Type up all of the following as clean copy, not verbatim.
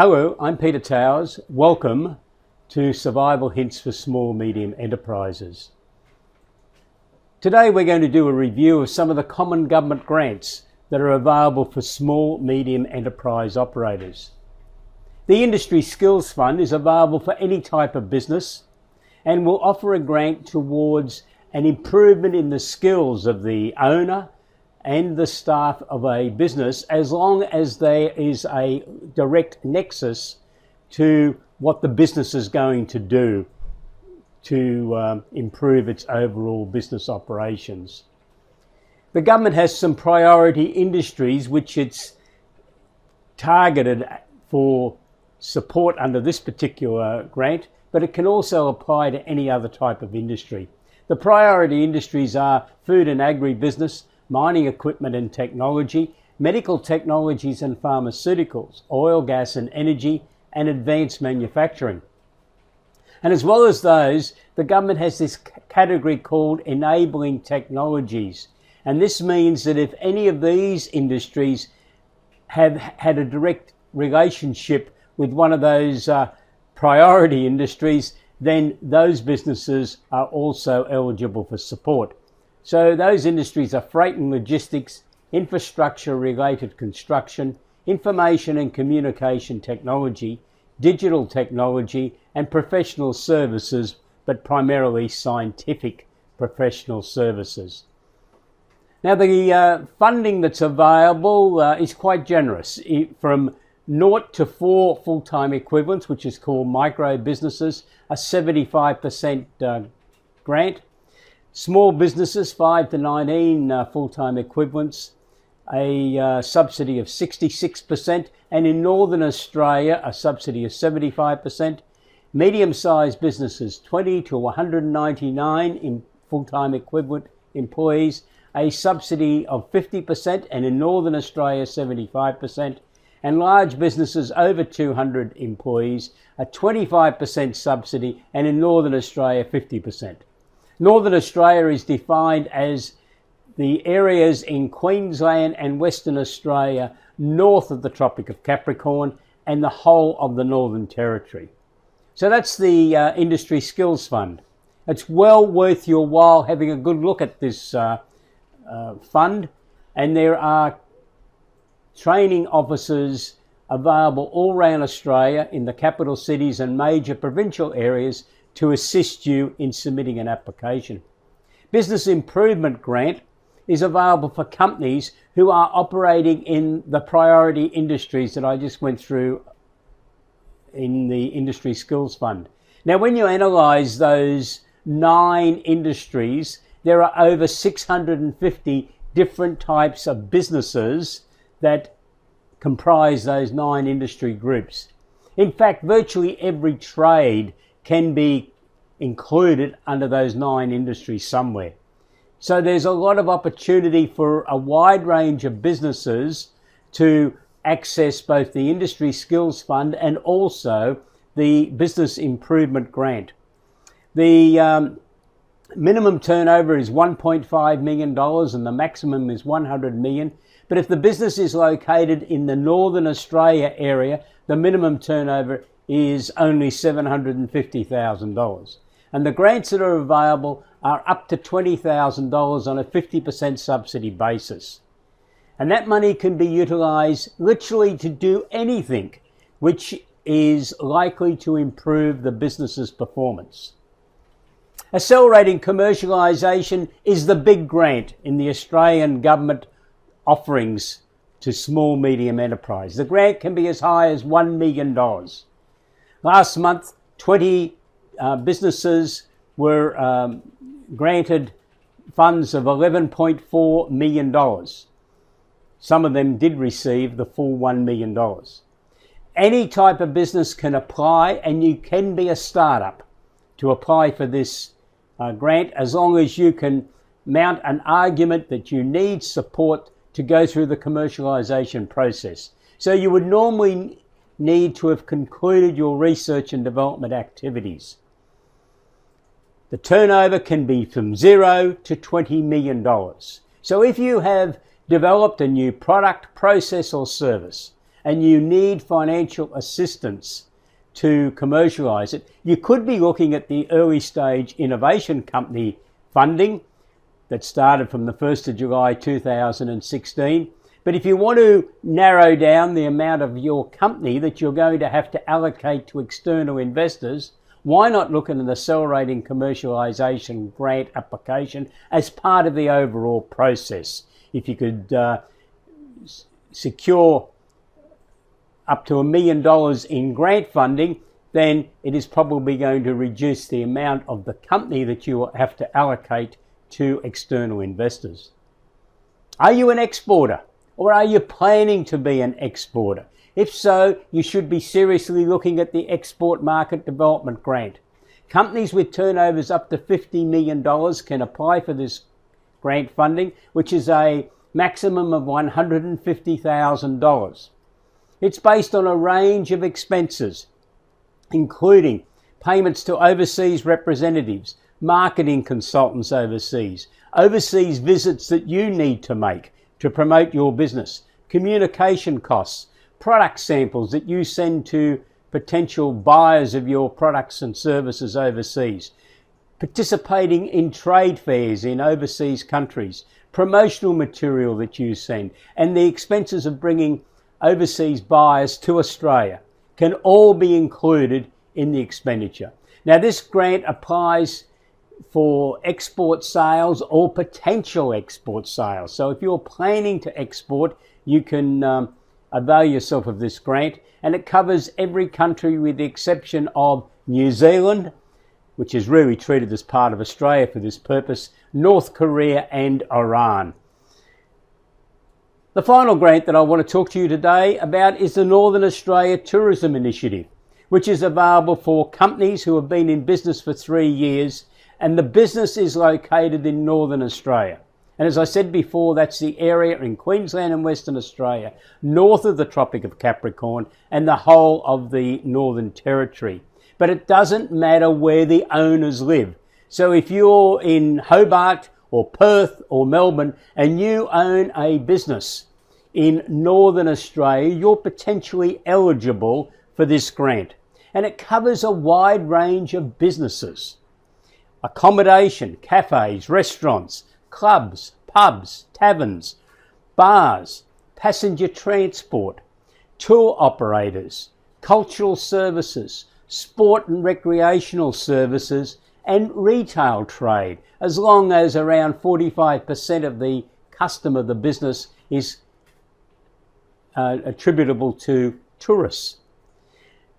Hello, I'm Peter Towers. Welcome to Survival Hints for Small Medium Enterprises. Today we're going to do a review of some of the common government grants that are available for small medium enterprise operators. The Industry Skills Fund is available for any type of business and will offer a grant towards an improvement in the skills of the owner and the staff of a business, as long as there is a direct nexus to what the business is going to do to improve its overall business operations. The government has some priority industries which it's targeted for support under this particular grant, but it can also apply to any other type of industry. The priority industries are food and agribusiness, mining equipment and technology, medical technologies and pharmaceuticals, oil, gas and energy, and advanced manufacturing. And as well as those, the government has this category called enabling technologies. And this means that if any of these industries have had a direct relationship with one of those priority industries, then those businesses are also eligible for support. So those industries are freight and logistics, infrastructure-related construction, information and communication technology, digital technology, and professional services, but primarily scientific professional services. Now, the funding that's available is quite generous, from 0 to 4 full-time equivalents, which is called micro businesses, a 75% grant. Small businesses, 5 to 19 full-time equivalents, a subsidy of 66%, and in Northern Australia, a subsidy of 75%. Medium-sized businesses, 20 to 199 in full-time equivalent employees, a subsidy of 50%, and in Northern Australia, 75%. And large businesses over 200 employees, a 25% subsidy, and in Northern Australia, 50%. Northern Australia is defined as the areas in Queensland and Western Australia north of the Tropic of Capricorn and the whole of the Northern Territory. So that's the Industry Skills Fund. It's well worth your while having a good look at this fund, and there are training officers available all around Australia in the capital cities and major provincial areas to assist you in submitting an application. Business Improvement Grant is available for companies who are operating in the priority industries that I just went through in the Industry Skills Fund. Now, when you analyse those 9 industries, there are over 650 different types of businesses that comprise those 9 industry groups. In fact, virtually every trade can be included under those 9 industries somewhere. So there's a lot of opportunity for a wide range of businesses to access both the Industry Skills Fund and also the Business Improvement Grant. The minimum turnover is $1.5 million and the maximum is $100 million. But if the business is located in the Northern Australia area, the minimum turnover is only $750,000. And the grants that are available are up to $20,000 on a 50% subsidy basis. And that money can be utilised literally to do anything which is likely to improve the business's performance. Accelerating Commercialisation is the big grant in the Australian government offerings to small medium enterprise. The grant can be as high as $1 million. Last month, 20 businesses were granted funds of $11.4 million. Some of them did receive the full $1 million. Any type of business can apply, and you can be a startup to apply for this grant, as long as you can mount an argument that you need support to go through the commercialisation process. So you would normally need to have concluded your research and development activities. The turnover can be from $0 to $20 million. So if you have developed a new product, process or service, and you need financial assistance to commercialise it, you could be looking at the early stage innovation company funding that started from the 1st of July 2016. But if you want to narrow down the amount of your company that you're going to have to allocate to external investors, why not look at an accelerating commercialisation grant application as part of the overall process? If you could secure up to $1 million in grant funding, then it is probably going to reduce the amount of the company that you will have to allocate to external investors. Are you an exporter, or are you planning to be an exporter? If so, you should be seriously looking at the Export Market Development Grant. Companies with turnovers up to $50 million can apply for this grant funding, which is a maximum of $150,000. It's based on a range of expenses, including payments to overseas representatives, marketing consultants overseas visits that you need to make to promote your business, communication costs, product samples that you send to potential buyers of your products and services overseas, participating in trade fairs in overseas countries, promotional material that you send, and the expenses of bringing overseas buyers to Australia can all be included in the expenditure. Now, this grant applies for export sales or potential export sales. So if you're planning to export, you can avail yourself of this grant, and it covers every country with the exception of New Zealand, which is really treated as part of Australia for this purpose, North Korea and Iran. The final grant that I want to talk to you today about is the Northern Australia Tourism Initiative, which is available for companies who have been in business for 3 years, and the business is located in Northern Australia. And as I said before, that's the area in Queensland and Western Australia, north of the Tropic of Capricorn and the whole of the Northern Territory. But it doesn't matter where the owners live. So if you're in Hobart or Perth or Melbourne and you own a business in Northern Australia, you're potentially eligible for this grant. And it covers a wide range of businesses: accommodation, cafes, restaurants, clubs, pubs, taverns, bars, passenger transport, tour operators, cultural services, sport and recreational services, and retail trade, as long as around 45% of the customer of the business is attributable to tourists.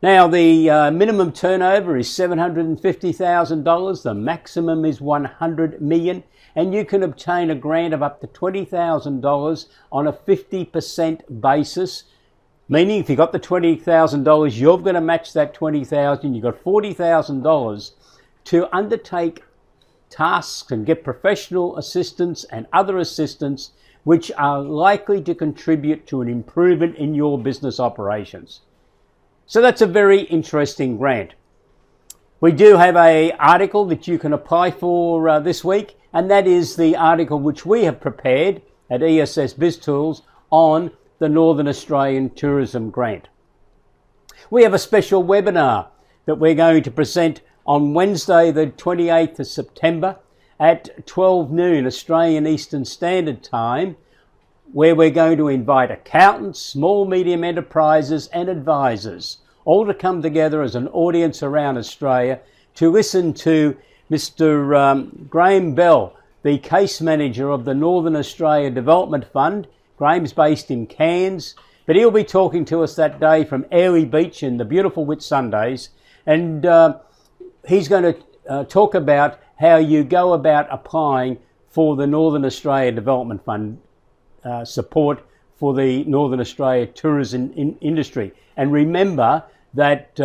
Now, the minimum turnover is $750,000, the maximum is $100 million, and you can obtain a grant of up to $20,000 on a 50% basis, meaning if you got the $20,000, you're going to match that $20,000. You've got $40,000 to undertake tasks and get professional assistance and other assistance which are likely to contribute to an improvement in your business operations. So that's a very interesting grant. We do have an article that you can apply for this week, and that is the article which we have prepared at ESS BIZTOOLS on the Northern Australian Tourism Grant. We have a special webinar that we're going to present on Wednesday the 28th of September at 12 noon Australian Eastern Standard Time, where we're going to invite accountants, small, medium enterprises and advisors all to come together as an audience around Australia to listen to Mr. Graham Bell, the case manager of the Northern Australia Development Fund. Graham's based in Cairns, but he'll be talking to us that day from Airlie Beach in the beautiful Whitsundays, and he's going to talk about how you go about applying for the Northern Australia Development Fund support for the Northern Australia tourism industry. And remember that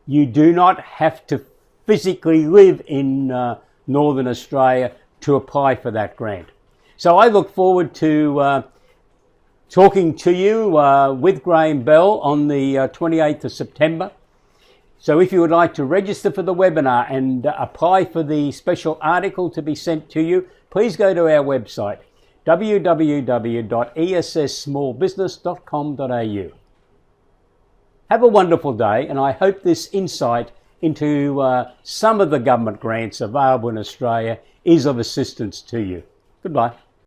you do not have to physically live in Northern Australia to apply for that grant. So I look forward to talking to you with Graham Bell on the 28th of September. So if you would like to register for the webinar and apply for the special article to be sent to you, please go to our website, www.esssmallbusiness.com.au. Have a wonderful day, and I hope this insight into some of the government grants available in Australia is of assistance to you. Goodbye.